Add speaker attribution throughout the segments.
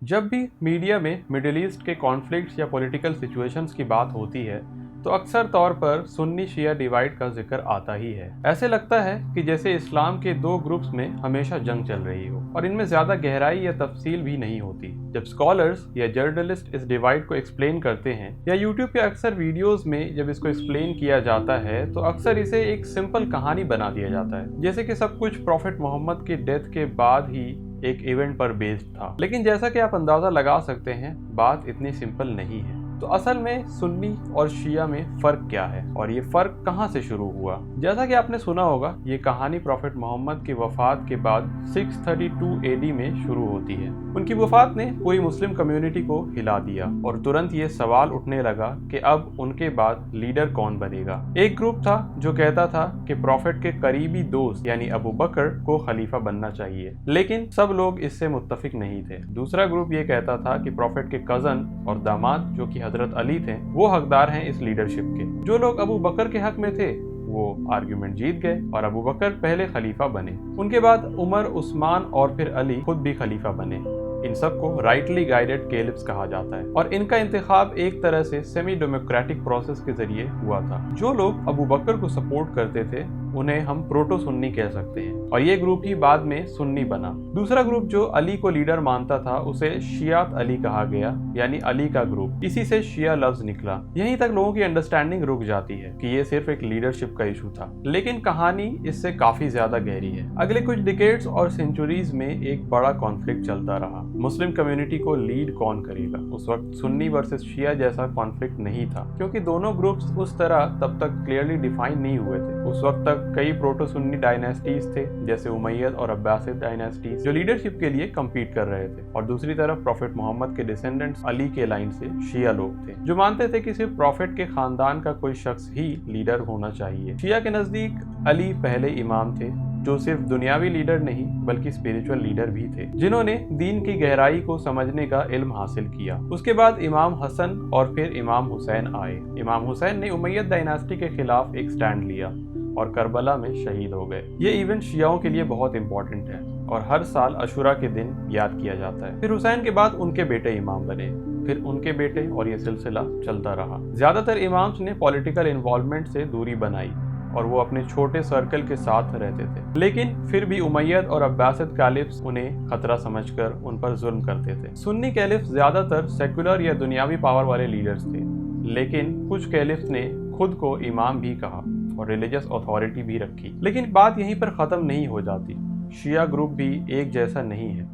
Speaker 1: जब भी मीडिया में मिडिल ईस्ट के कॉन्फ्लिक्ट्स या पॉलिटिकल सिचुएशंस की बात होती है तो अक्सर तौर पर सुन्नी शिया डिवाइड का जिक्र आता ही है। ऐसे लगता है कि जैसे इस्लाम के दो ग्रुप्स में हमेशा जंग चल रही हो और इनमें ज्यादा गहराई या तफसील भी नहीं होती। जब स्कॉलर्स या जर्नलिस्ट इस डिवाइड को एक्सप्लेन करते हैं या यूट्यूब पे अक्सर वीडियोस में जब इसको एक्सप्लेन किया जाता है तो अक्सर इसे एक सिंपल कहानी बना दिया जाता है, जैसे कि सब कुछ प्रॉफिट मोहम्मद की डेथ के बाद ही एक इवेंट पर बेस्ड था। लेकिन जैसा कि आप अंदाजा लगा सकते हैं, बात इतनी सिंपल नहीं है। तो असल में सुन्नी और शिया में फ़र्क क्या है और ये फ़र्क कहाँ से शुरू हुआ? जैसा कि आपने सुना होगा, ये कहानी प्रॉफिट मोहम्मद की वफ़ात के बाद 632 AD में शुरू होती है। उनकी वफ़ात ने पूरी मुस्लिम कम्युनिटी को हिला दिया और तुरंत ये सवाल उठने लगा कि अब उनके बाद लीडर कौन बनेगा। एक ग्रुप था जो कहता था कि प्रॉफिट के करीबी दोस्त यानी अबू बकर को खलीफा बनना चाहिए, लेकिन सब लोग इससे मुत्तफिक नहीं थे। दूसरा ग्रुप ये कहता था कि प्रॉफिट के कज़न और दामाद जो कि हजरत अली थे वो हकदार हैं इस लीडरशिप के। जो लोग अबू बकर के हक में थे वो आर्ग्यूमेंट जीत गए और अबू बकर पहले खलीफा बने। उनके बाद उमर, उस्मान और फिर अली खुद भी खलीफा बने। इन सबको राइटली गाइडेड कैलिफ्स कहा जाता है और इनका इंतखाब एक तरह से सेमी डेमोक्रेटिक प्रोसेस के जरिए हुआ था। जो लोग अबू बकर को सपोर्ट करते थे उन्हें हम प्रोटो सुन्नी कह सकते हैं और ये ग्रुप ही बाद में सुन्नी बना। दूसरा ग्रुप जो अली को लीडर मानता था उसे शियात अली कहा गया, यानी अली का ग्रुप। इसी से शिया लफ्ज निकला। यहीं तक लोगों की अंडरस्टैंडिंग रुक जाती है कि ये सिर्फ एक लीडरशिप का इशू था, लेकिन कहानी इससे काफी ज्यादा गहरी है। अगले कुछ डिकेड्स और सेंचुरीज में एक बड़ा कॉन्फ्लिक्ट चलता रहा। मुस्लिम कम्युनिटी को लीड कौन करेगा? उस वक्त सुन्नी वर्सेस शिया जैसा कॉन्फ्लिक्ट नहीं था, क्योंकि दोनों ग्रुप्स उस तरह तब तक क्लियरली डिफाइन नहीं हुए थे। उस वक्त तक कई प्रोटो सुन्नी डायनेस्टीज थे, जैसे उमैयद और अब्बासिद डायनेस्टीज, जो लीडरशिप के लिए कम्पीट कर रहे थे, और दूसरी तरफ प्रॉफिट मोहम्मद के डिसेंडेंट्स अली के लाइन से शिया लोग थे जो मानते थे कि सिर्फ प्रॉफिट के खानदान का कोई शख्स ही लीडर होना चाहिए। शिया के नजदीक अली पहले इमाम थे जो सिर्फ दुनियावी लीडर नहीं बल्कि स्पिरिचुअल लीडर भी थे, जिन्होंने दीन की गहराई को समझने का इल्म हासिल किया। उसके बाद इमाम हसन और फिर इमाम हुसैन आए। इमाम हुसैन ने उमैयद डायनास्टी के खिलाफ एक स्टैंड लिया और करबला में शहीद हो गए। ये इवेंट शियाओं के लिए बहुत इंपॉर्टेंट है और हर साल अशुरा के दिन याद किया जाता है। फिर हुसैन के बाद उनके बेटे इमाम बने, फिर उनके बेटे, और ये सिलसिला चलता रहा। ज्यादातर इमाम्स ने पॉलिटिकल इन्वॉल्वमेंट से दूरी बनाई और वो अपने छोटे सर्कल के साथ रहते थे, लेकिन फिर भी उमैयद और अब्बासिद कैलिफ्स उन्हें खतरा समझकर उन पर जुल्म करते थे। सुन्नी कैलिफ्स ज्यादातर सेकुलर या दुनियावी पावर वाले लीडर्स थे, लेकिन कुछ कैलिफ्स ने खुद को इमाम भी कहा और रिलीजियस अथॉरिटी भी रखी। लेकिन बात यहीं पर ख़त्म नहीं हो जाती। शिया ग्रुप भी एक जैसा नहीं है,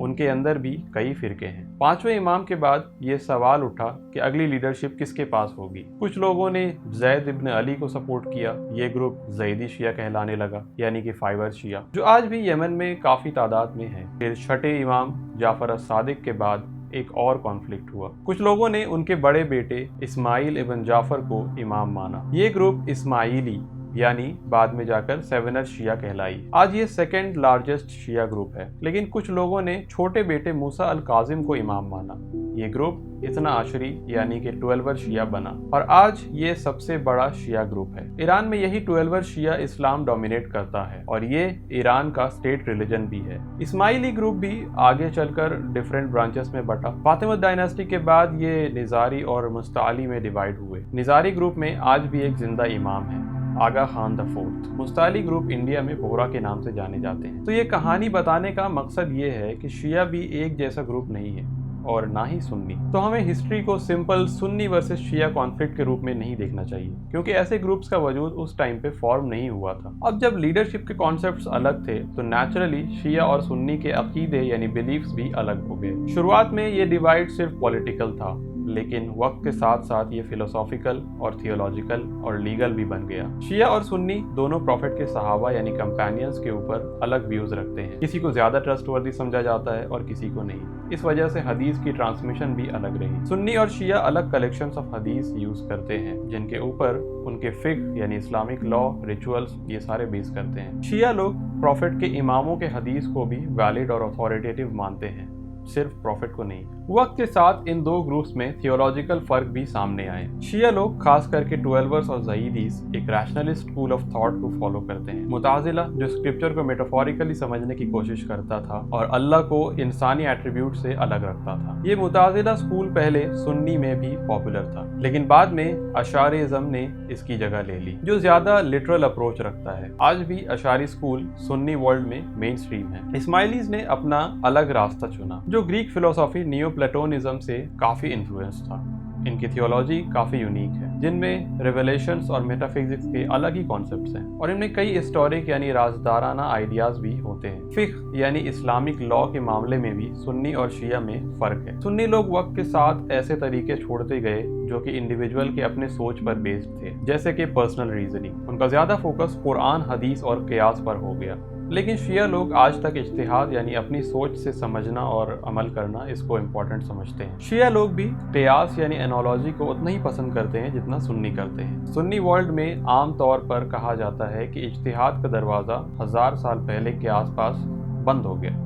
Speaker 1: उनके अंदर भी कई फिरके हैं। पांचवें इमाम के बाद ये सवाल उठा कि अगली लीडरशिप किसके पास होगी। कुछ लोगों ने जैद इब्न अली को सपोर्ट किया। ये ग्रुप जैदी शिया कहलाने लगा, यानी कि फाइवर शिया, जो आज भी यमन में काफ़ी तादाद में है। फिर छठे इमाम जाफर अस-सादिक के बाद एक और कॉन्फ्लिक्ट हुआ। कुछ लोगों ने उनके बड़े बेटे इस्माइल इब्न जाफर को इमाम माना। ये ग्रुप इस्माइली यानी बाद में जाकर सेवेनर शिया कहलाई। आज ये सेकेंड लार्जेस्ट शिया ग्रुप है। लेकिन कुछ लोगों ने छोटे बेटे मूसा अल काजिम को इमाम माना। ये ग्रुप इतना आशरी यानी कि 12वर शिया बना और आज ये सबसे बड़ा शिया ग्रुप है। ईरान में यही 12वर शिया इस्लाम डोमिनेट करता है और ये ईरान का स्टेट रिलीजन भी है। इस्माइली ग्रुप भी आगे चलकर डिफरेंट ब्रांचेस में बटा। फातिमिद डायनेस्टी के बाद ये निजारी और मुस्ताली में डिवाइड हुए। निजारी ग्रुप में आज भी एक जिंदा इमाम है, Aga Khan the fourth. Mustali group India में बोहरा के नाम से जाने जाते हैं। तो ये कहानी बताने का मकसद ये है कि शिया भी एक जैसा ग्रुप नहीं है और ना ही सुन्नी। तो हमें हिस्ट्री को सिंपल सुन्नी वर्सेस शिया कॉन्फ्लिक्ट के रूप में नहीं देखना चाहिए, क्योंकि ऐसे ग्रुप्स का वजूद उस टाइम पे फॉर्म नहीं हुआ था। अब जब लीडरशिप के कॉन्सेप्ट्स अलग थे तो नेचुरली शिया और सुन्नी के अकीदे यानी बिलीफ्स भी अलग हो गए। शुरुआत में ये डिवाइड सिर्फ पॉलिटिकल था, लेकिन वक्त के साथ साथ ये फिलोसॉफिकल और थियोलॉजिकल और लीगल भी बन गया। शिया और सुन्नी दोनों प्रॉफिट के सहाबा यानी कंपेनियंस के ऊपर अलग व्यूज रखते हैं। किसी को ज्यादा ट्रस्टवर्दी समझा जाता है और किसी को नहीं। इस वजह से हदीस की ट्रांसमिशन भी अलग रही। सुन्नी और शिया अलग कलेक्शंस ऑफ हदीस यूज करते हैं, जिनके ऊपर उनके फिक्र यानी इस्लामिक लॉ, रिचुअल्स ये सारे बेस करते हैं। शिया लोग प्रॉफिट के इमामों के हदीस को भी वैलिड और अथॉरिटेटिव मानते हैं, सिर्फ प्रॉफिट को नहीं। वक्त के साथ इन दो ग्रुप्स में थियोलॉजिकल फर्क भी सामने आए। शिया लोग खास करके 12ers और ज़यदीस एक रैशनलिस्ट स्कूल ऑफ थॉट को फॉलो करते हैं। मुताजिला जो स्क्रिप्चर को मेटाफोरिकली समझने की कोशिश करता था और अल्लाह को इंसानी एट्रीब्यूट से अलग रखता था। ये मुताजिला स्कूल पहले सुन्नी में भी पॉपुलर था, लेकिन बाद में अशारिज़म ने इसकी जगह ले ली, जो ज्यादा लिटरल अप्रोच रखता है। आज भी अशारी स्कूल सुन्नी वर्ल्ड में मेन स्ट्रीम है। इस्माइलीज ने अपना अलग रास्ता चुना, जो ग्रीक फिलोसॉफी नियोप्लेटोनिज्म से काफी इन्फ्लुएंस था। इनकी थियोलॉजी काफी यूनिक है, जिनमें रिवेलेशंस और मेटाफिजिक्स के अलग ही कॉन्सेप्ट्स हैं, और इनमें कई हिस्टोरिक यानी राजदाराना आइडियाज भी होते हैं। फिक्ह यानी इस्लामिक लॉ के मामले में भी सुन्नी और शिया में फर्क है। सुन्नी लोग वक्त के साथ ऐसे तरीके छोड़ते गए जो कि इंडिविजुअल के अपने सोच पर बेस्ड थे, जैसे कि पर्सनल रीजनिंग। उनका ज्यादा फोकस कुरान, हदीस और कियास पर हो गया। लेकिन शिया लोग आज तक इज्तिहाद यानी अपनी सोच से समझना और अमल करना इसको इम्पोर्टेंट समझते हैं। शिया लोग भी कियास यानी एनोलॉजी को उतना ही पसंद करते हैं जितना सुन्नी करते हैं। सुन्नी वर्ल्ड में आम तौर पर कहा जाता है कि इज्तिहाद का दरवाज़ा 1000 साल पहले के आसपास बंद हो गया,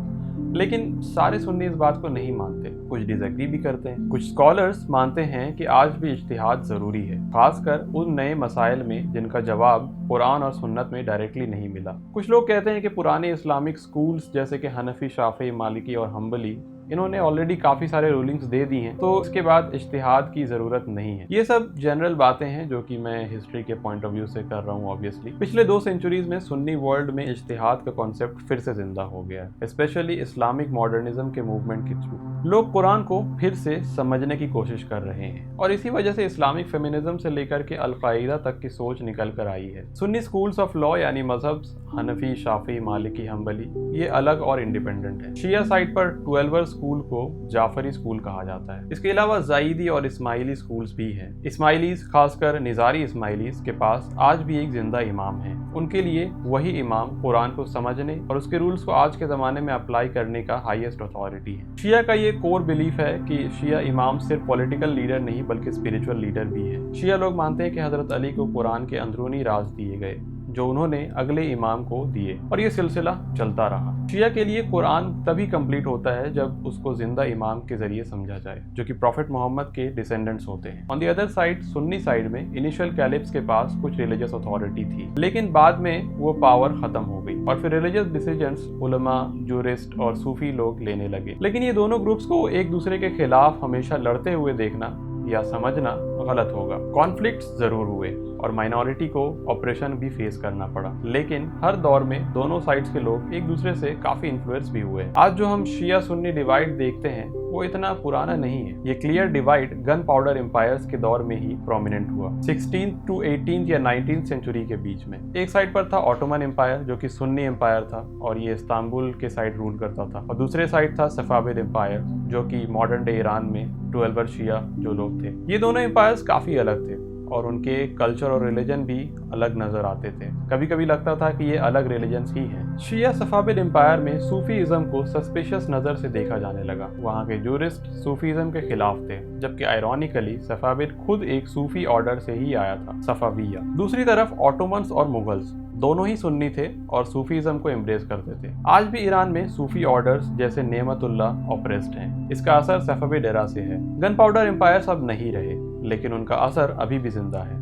Speaker 1: लेकिन सारे सुन्नी इस बात को नहीं मानते। कुछ डिसएग्री भी करते हैं। कुछ स्कॉलर्स मानते हैं कि आज भी इज्तिहाद ज़रूरी है, खासकर उन नए मसाइल में जिनका जवाब कुरान और सुन्नत में डायरेक्टली नहीं मिला। कुछ लोग कहते हैं कि पुराने इस्लामिक स्कूल्स जैसे कि हनफी, शाफी, मालिकी और हम्बली, इन्होंने ऑलरेडी काफ़ी सारे रूलिंग्स दे दी हैं, तो इसके बाद इज्तिहाद की ज़रूरत नहीं है। ये सब जनरल बातें हैं जो कि मैं हिस्ट्री के पॉइंट ऑफ व्यू से कर रहा हूँ। ऑब्वियसली पिछले 2 सेंचुरीज में सुन्नी वर्ल्ड में इज्तिहाद का कॉन्सेप्ट फिर से जिंदा हो गया है, स्पेशली इस्लामिक मॉडर्निज्म के मूवमेंट के थ्रू। लोग कुरान को फिर से समझने की कोशिश कर रहे हैं, और इसी वजह से इस्लामिक फेमिनिज्म से लेकर के अल-कायदा तक की सोच निकल कर आई है। सुन्नी स्कूल्स ऑफ लॉ यानी मजहब हनफी, शाफी, मालिकी, हम्बली, ये अलग और इंडिपेंडेंट है। शिया साइड पर 12 स्कूल को जाफरी स्कूल कहा जाता है। इसके अलावा ज़यदी और इस्माइली स्कूल्स भी हैं। इस्माइलीज, खासकर निजारी इस्माइलीज के पास आज भी एक जिंदा इमाम है। उनके लिए वही इमाम कुरान को समझने और उसके रूल्स को आज के ज़माने में अप्लाई करने का हाईएस्ट अथॉरिटी है। शिया का ये कोर बिलीफ है कि शिया इमाम सिर्फ पॉलिटिकल लीडर नहीं बल्कि स्पिरिचुअल लीडर भी है। शिया लोग मानते हैं कि हजरत अली को कुरान के अंदरूनी राज दिए गए, जो उन्होंने अगले इमाम को दिए, और ये सिलसिला चलता रहा। शिया के लिए कुरान तभी कंप्लीट होता है जब उसको जिंदा इमाम के जरिए समझा जाए, जो कि प्रॉफिट मोहम्मद के डिसेंडेंट्स होते हैं। On the other side, Sunni side में इनिशियल कैलिफ्स के पास कुछ रिलीजियस अथॉरिटी थी, लेकिन बाद में वो पावर खत्म हो गई और फिर रिलीजियस डिसीजंस उलमा, जूरिस्ट और सूफी लोग लेने लगे। लेकिन ये दोनों ग्रुप्स को एक दूसरे के खिलाफ हमेशा लड़ते हुए देखना या समझना गलत होगा। कॉन्फ्लिक्ट्स जरूर हुए और माइनॉरिटी को ऑपरेशन भी फेस करना पड़ा, लेकिन हर दौर में दोनों साइड्स के लोग एक दूसरे से काफी इन्फ्लुएंस भी हुए। आज जो हम शिया सुन्नी डिवाइड देखते हैं वो इतना पुराना नहीं है। ये clear divide gunpowder empires के दौर में ही प्रोमिनेंट हुआ, 16th to 18th या 19th सेंचुरी के बीच में। एक साइड पर था ऑटोमन एम्पायर जो कि सुन्नी एम्पायर था और ये इस्तांबुल के साइड रूल करता था, और दूसरे साइड था सफाविद एम्पायर जो कि मॉडर्न डे ईरान में 12 शिया जो लोग थे। ये दोनों एम्पायर्स काफी अलग थे और उनके कल्चर और रिलीजन भी अलग नजर आते थे। कभी कभी लगता था कि ये अलग रिलीजन्स ही हैं। शिया सफाविद एम्पायर में सूफीइज्म को सस्पिशियस नज़र से देखा जाने लगा। वहाँ के जूरिस्ट सूफीइज्म के खिलाफ थे, जबकि आयरॉनिकली सफाविद खुद एक सूफी ऑर्डर से ही आया था, सफाविया। दूसरी तरफ ऑटोमन्स और मुगल्स दोनों ही सुन्नी थे और सूफीइज्म को एम्ब्रेस करते थे। आज भी ईरान में सूफी ऑर्डर्स जैसे नेमतुल्लाह ऑप्रेस्ड हैं। इसका असर सफाविद एरा से है। गन पाउडर एम्पायर्स अब नहीं रहे, लेकिन उनका असर अभी भी जिंदा है।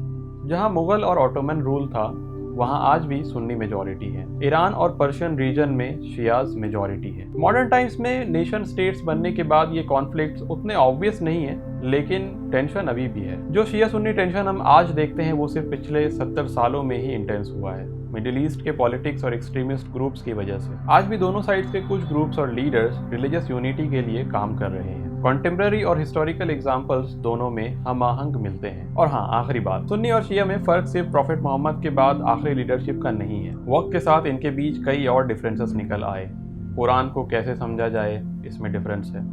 Speaker 1: जहां मुगल और ऑटोमन रूल था, वहां आज भी सुन्नी मेजॉरिटी है। ईरान और पर्शियन रीजन में शियाज मेजॉरिटी है। मॉडर्न टाइम्स में नेशन स्टेट्स बनने के बाद ये कॉन्फ्लिक्ट्स उतने ऑब्वियस नहीं है, लेकिन टेंशन अभी भी है। जो शिया सुन्नी टेंशन हम आज देखते हैं वो सिर्फ पिछले 70 सालों में ही इंटेंस हुआ है, मिडिल ईस्ट के पॉलिटिक्स और एक्सट्रीमिस्ट ग्रुप्स की वजह से। आज भी दोनों साइड्स के कुछ ग्रुप्स और लीडर्स रिलीजियस यूनिटी के लिए काम कर रहे हैं। कॉन्टेम्पररी और हिस्टोरिकल एग्जाम्पल्स दोनों में हम आहंग मिलते हैं। और हाँ, आखिरी बात, सुन्नी और शिया में फर्क सिर्फ प्रॉफिट मोहम्मद के बाद आखिरी लीडरशिप का नहीं है। वक्त के साथ इनके बीच कई और डिफरेंसेस निकल आए। कुरान को कैसे समझा जाए, इसमें डिफरेंस है।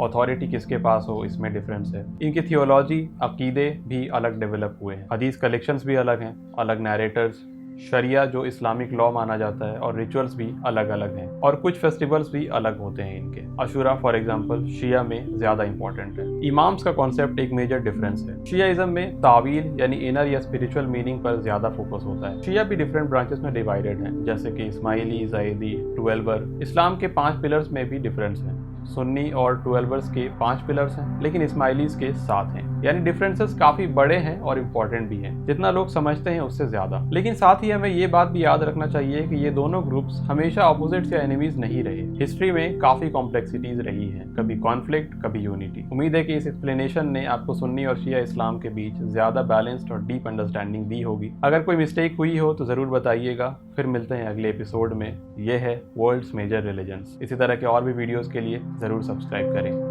Speaker 1: अथॉरिटी किसके पास हो, इसमें डिफरेंस है। इनकी थियोलॉजी, अकीदे भी अलग डेवलप हुए हैं। हदीस कलेक्शंस भी अलग हैं, अलग नैरेटर्स, शरिया जो इस्लामिक लॉ माना जाता है, और रिचुअल्स भी अलग अलग हैं, और कुछ फेस्टिवल्स भी अलग होते हैं इनके। अशूरा फॉर एग्जांपल शिया में ज्यादा इंपॉर्टेंट है। इमाम्स का कॉन्सेप्ट एक मेजर डिफरेंस है। शियाइज्म में तावील यानी इनर या स्पिरिचुअल मीनिंग पर ज्यादा फोकस होता है। शिया भी डिफरेंट ब्रांचेस में डिवाइडेड हैं, जैसे कि इस्माइली, ज़यदी, 12। इस्लाम के 5 पिलर्स में भी डिफरेंस है। सुन्नी और ट्वेल्वर्स के 5 पिलर्स हैं, लेकिन इस्माइलीज के 7 हैं। यानी डिफरेंसेस काफी बड़े हैं और इम्पोर्टेंट भी हैं, जितना लोग समझते हैं उससे ज्यादा। लेकिन साथ ही हमें ये बात भी याद रखना चाहिए कि ये दोनों ग्रुप्स हमेशा ऑपोजिट्स या एनिमीज नहीं रहे। हिस्ट्री में काफी कॉम्प्लेक्सिटीज रही हैं, कभी कॉन्फ्लिक्ट, कभी यूनिटी। उम्मीद है कि इस एक्सप्लेनेशन ने आपको सुन्नी और शिया इस्लाम के बीच ज्यादा बैलेंस्ड और डीप अंडरस्टैंडिंग दी होगी। अगर कोई मिस्टेक हुई हो तो जरूर बताइएगा। फिर मिलते हैं अगले एपिसोड में। यह है वर्ल्ड्स मेजर रिलीजन्स। इसी तरह के और भी वीडियोस के लिए जरूर सब्सक्राइब करें।